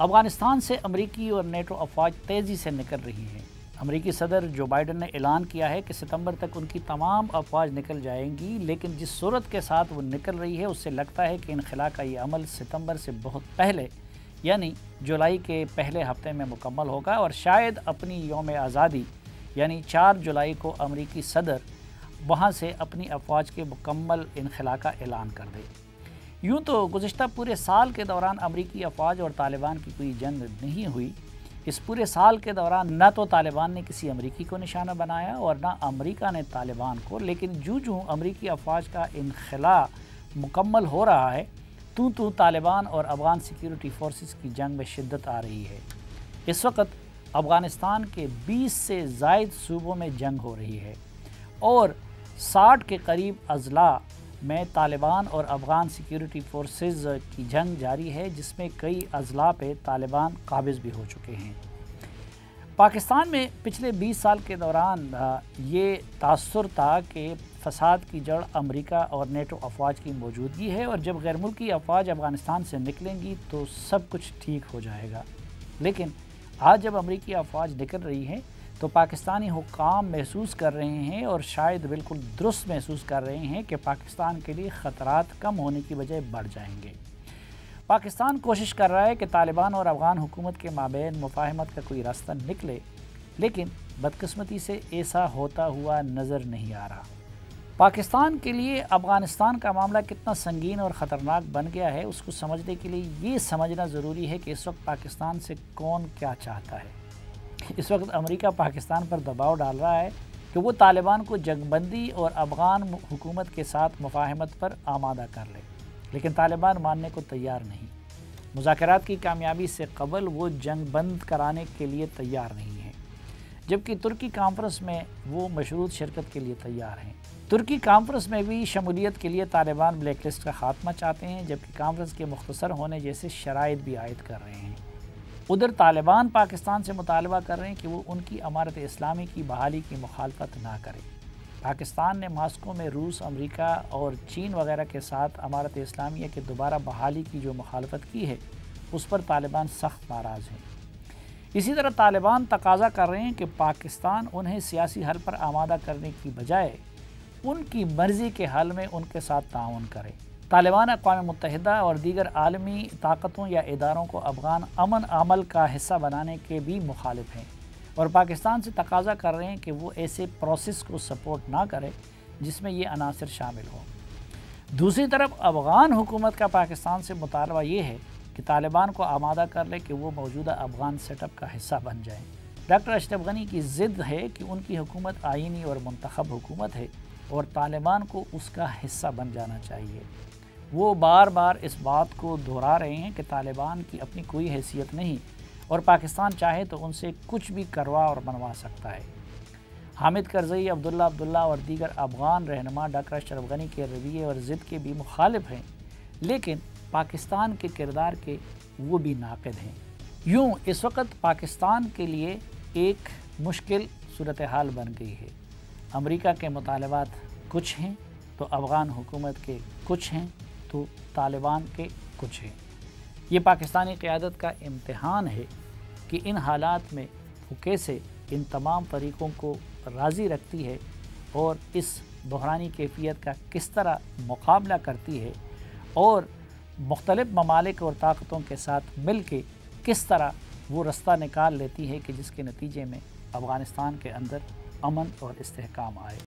افغانستان سے امریکی اور نیٹو افواج تیزی سے نکل رہی ہیں۔ امریکی صدر جو بائیڈن نے اعلان کیا ہے کہ ستمبر تک ان کی تمام افواج نکل جائیں گی، لیکن جس صورت کے ساتھ وہ نکل رہی ہے اس سے لگتا ہے کہ انخلاء کا یہ عمل ستمبر سے بہت پہلے یعنی جولائی کے پہلے ہفتے میں مکمل ہوگا، اور شاید اپنی یوم آزادی یعنی 4 جولائی کو امریکی صدر وہاں سے اپنی افواج کے مکمل انخلاء کا اعلان کر دے۔ یوں تو گزشتہ پورے سال کے دوران امریکی افواج اور طالبان کی کوئی جنگ نہیں ہوئی۔ اس پورے سال کے دوران نہ تو طالبان نے کسی امریکی کو نشانہ بنایا اور نہ امریکہ نے طالبان کو، لیکن جوں امریکی افواج کا انخلاء مکمل ہو رہا ہے تو طالبان اور افغان سیکیورٹی فورسز کی جنگ میں شدت آ رہی ہے۔ اس وقت افغانستان کے 20 سے زائد صوبوں میں جنگ ہو رہی ہے اور 60 کے قریب اضلاع میں طالبان اور افغان سیکیورٹی فورسز کی جنگ جاری ہے، جس میں کئی اضلاع پہ طالبان قابض بھی ہو چکے ہیں۔ پاکستان میں پچھلے 20 سال کے دوران یہ تاثر تھا کہ فساد کی جڑ امریکہ اور نیٹو افواج کی موجودگی ہے، اور جب غیر ملکی افواج افغانستان سے نکلیں گی تو سب کچھ ٹھیک ہو جائے گا۔ لیکن آج جب امریکی افواج نکل رہی ہیں تو پاکستانی حکام محسوس کر رہے ہیں، اور شاید بالکل درست محسوس کر رہے ہیں، کہ پاکستان کے لیے خطرات کم ہونے کی بجائے بڑھ جائیں گے۔ پاکستان کوشش کر رہا ہے کہ طالبان اور افغان حکومت کے مابین مفاہمت کا کوئی راستہ نکلے، لیکن بدقسمتی سے ایسا ہوتا ہوا نظر نہیں آ رہا۔ پاکستان کے لیے افغانستان کا معاملہ کتنا سنگین اور خطرناک بن گیا ہے، اس کو سمجھنے کے لیے یہ سمجھنا ضروری ہے کہ اس وقت پاکستان سے کون کیا چاہتا ہے۔ اس وقت امریکہ پاکستان پر دباؤ ڈال رہا ہے کہ وہ طالبان کو جنگ بندی اور افغان حکومت کے ساتھ مفاہمت پر آمادہ کر لے، لیکن طالبان ماننے کو تیار نہیں۔ مذاکرات کی کامیابی سے قبل وہ جنگ بند کرانے کے لیے تیار نہیں ہیں، جبکہ ترکی کانفرنس میں وہ مشروط شرکت کے لیے تیار ہیں۔ ترکی کانفرنس میں بھی شمولیت کے لیے طالبان بلیک لسٹ کا خاتمہ چاہتے ہیں، جبکہ کانفرنس کے مختصر ہونے جیسے شرائط بھی عائد کر رہے ہیں۔ ادھر طالبان پاکستان سے مطالبہ کر رہے ہیں کہ وہ ان کی امارت اسلامی کی بحالی کی مخالفت نہ کرے۔ پاکستان نے ماسکو میں روس، امریکہ اور چین وغیرہ کے ساتھ امارت اسلامیہ کے دوبارہ بحالی کی جو مخالفت کی ہے، اس پر طالبان سخت ناراض ہیں۔ اسی طرح طالبان تقاضا کر رہے ہیں کہ پاکستان انہیں سیاسی حل پر آمادہ کرنے کی بجائے ان کی مرضی کے حل میں ان کے ساتھ تعاون کرے۔ طالبان اقوام متحدہ اور دیگر عالمی طاقتوں یا اداروں کو افغان امن عمل کا حصہ بنانے کے بھی مخالف ہیں، اور پاکستان سے تقاضا کر رہے ہیں کہ وہ ایسے پروسیس کو سپورٹ نہ کرے جس میں یہ عناصر شامل ہوں۔ دوسری طرف افغان حکومت کا پاکستان سے مطالبہ یہ ہے کہ طالبان کو آمادہ کر لے کہ وہ موجودہ افغان سیٹ اپ کا حصہ بن جائیں۔ ڈاکٹر اشرف غنی کی ضد ہے کہ ان کی حکومت آئینی اور منتخب حکومت ہے، اور طالبان کو اس کا حصہ بن جانا چاہیے۔ وہ بار بار اس بات کو دہرا رہے ہیں کہ طالبان کی اپنی کوئی حیثیت نہیں، اور پاکستان چاہے تو ان سے کچھ بھی کروا اور بنوا سکتا ہے۔ حامد کرزئی، عبداللہ اور دیگر افغان رہنما ڈاکٹر اشرف غنی کے رویے اور ضد کے بھی مخالف ہیں، لیکن پاکستان کے کردار کے وہ بھی ناقد ہیں۔ یوں اس وقت پاکستان کے لیے ایک مشکل صورتحال بن گئی ہے۔ امریکہ کے مطالبات کچھ ہیں تو افغان حکومت کے کچھ ہیں تو طالبان کے کچھ ہیں۔ یہ پاکستانی قیادت کا امتحان ہے کہ ان حالات میں وہ کیسے ان تمام فریقوں کو راضی رکھتی ہے، اور اس بحرانی کیفیت کا کس طرح مقابلہ کرتی ہے، اور مختلف ممالک اور طاقتوں کے ساتھ مل کے کس طرح وہ رستہ نکال لیتی ہے کہ جس کے نتیجے میں افغانستان کے اندر امن اور استحکام آئے۔